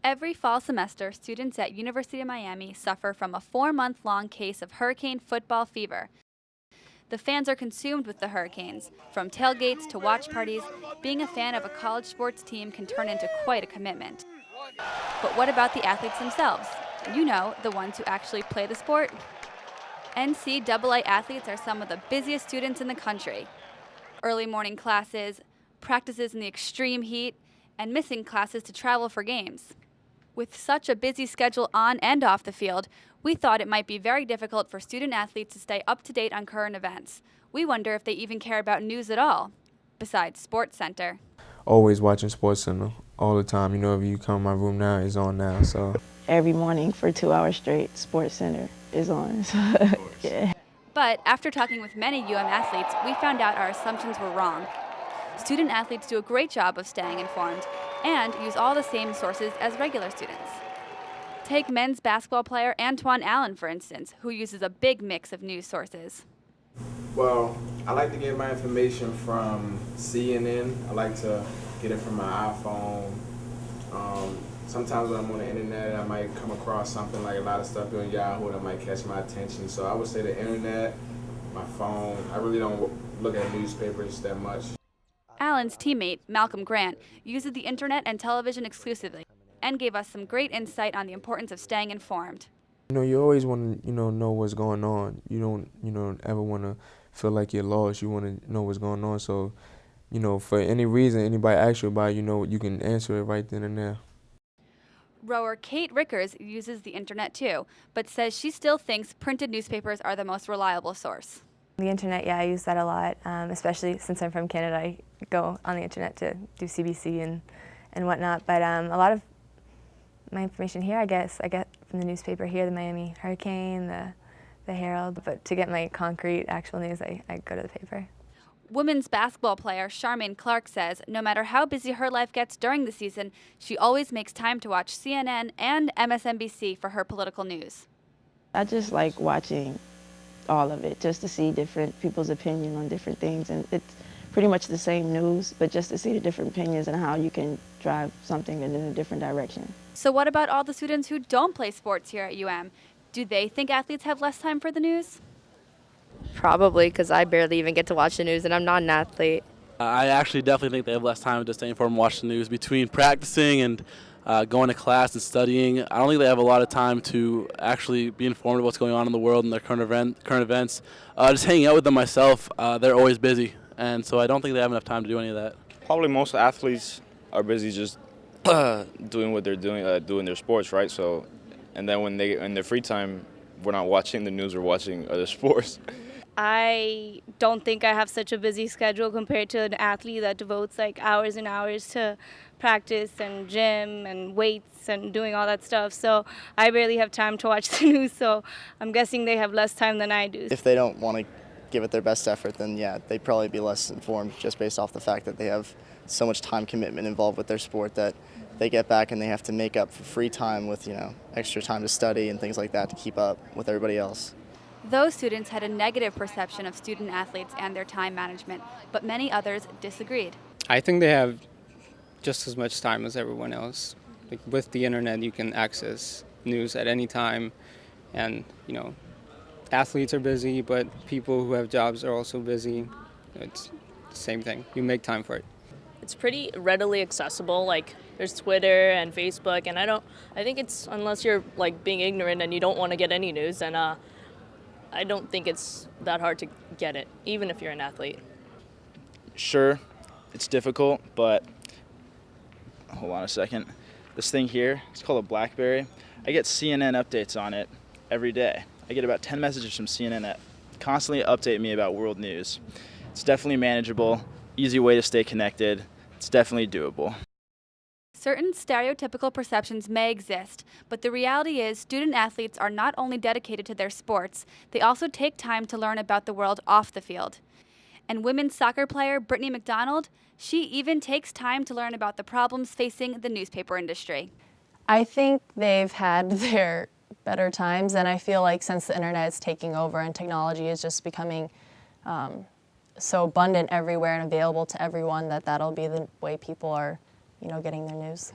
Every fall semester, students at University of Miami suffer from a 4-month-long case of hurricane football fever. The fans are consumed with the hurricanes. From tailgates to watch parties, being a fan of a college sports team can turn into quite a commitment. But what about the athletes themselves? You know, the ones who actually play the sport. NCAA athletes are some of the busiest students in the country. Early morning classes, practices in the extreme heat, and missing classes to travel for games. With such a busy schedule on and off the field, we thought it might be very difficult for student athletes to stay up to date on current events. We wonder if they even care about news at all, besides Sports Center. Always watching Sports Center all the time. You know, if you come in my room now, it's on now. So every morning for 2 hours straight, Sports Center is on. Yeah. But after talking with many UM athletes, we found out our assumptions were wrong. Student athletes do a great job of staying informed and use all the same sources as regular students. Take men's basketball player Antoine Allen, for instance, who uses a big mix of news sources. Well, I like to get my information from CNN. I like to get it from my iPhone. Sometimes when I'm on the internet, I might come across something like a lot of stuff on Yahoo that might catch my attention. So I would say the internet, my phone. I really don't look at newspapers that much. Allen's teammate, Malcolm Grant, uses the internet and television exclusively and gave us some great insight on the importance of staying informed. you know, you always want to know what's going on. You don't ever want to feel like you're lost. You want to know what's going on. So, for any reason anybody asks you about it, you can answer it right then and there. Rower Kate Rickers uses the internet too, but says she still thinks printed newspapers are the most reliable source. The internet, yeah, I use that a lot, especially since I'm from Canada. I go on the internet to do CBC and whatnot, but a lot of my information here, I get from the newspaper here, the Miami Hurricane, the Herald, but to get my concrete, actual news, I go to the paper. Women's basketball player Charmaine Clark says no matter how busy her life gets during the season, she always makes time to watch CNN and MSNBC for her political news. I just like watching all of it, just to see different people's opinion on different things. And it's pretty much the same news, but just to see the different opinions and how you can drive something in a different direction. So what about all the students who don't play sports here at UM? Do they think athletes have less time for the news? Probably, because I barely even get to watch the news, and I'm not an athlete. I actually definitely think they have less time to stay informed and watch the news. Between practicing and going to class and studying, I don't think they have a lot of time to actually be informed of what's going on in the world and their current events. Just hanging out with them myself, they're always busy, and so I don't think they have enough time to do any of that. Probably most athletes are busy just doing what they're doing, doing their sports, right? So, and then when they in their free time, we're not watching the news, we're watching other sports. I don't think I have such a busy schedule compared to an athlete that devotes like hours and hours to practice and gym and weights and doing all that stuff. So I barely have time to watch the news, so I'm guessing they have less time than I do. If they don't want to give it their best effort, then yeah, they'd probably be less informed just based off the fact that they have so much time commitment involved with their sport that they get back and they have to make up for free time with, extra time to study and things like that to keep up with everybody else. Those students had a negative perception of student athletes and their time management, but many others disagreed. I think they have just as much time as everyone else. Like with the internet, you can access news at any time, and athletes are busy, but people who have jobs are also busy. It's the same thing. You make time for it. It's pretty readily accessible. Like there's Twitter and Facebook, and I think it's, unless you're like being ignorant and you don't want to get any news, and I don't think it's that hard to get it, even if you're an athlete. Sure, it's difficult, but hold on a second. This thing here, it's called a BlackBerry. I get CNN updates on it every day. I get about 10 messages from CNN that constantly update me about world news. It's definitely manageable, easy way to stay connected. It's definitely doable. Certain stereotypical perceptions may exist, but the reality is student athletes are not only dedicated to their sports, they also take time to learn about the world off the field. And women's soccer player Brittany McDonald, she even takes time to learn about the problems facing the newspaper industry. I think they've had their better times, and I feel like since the internet is taking over and technology is just becoming so abundant everywhere and available to everyone, that'll be the way people are getting their news.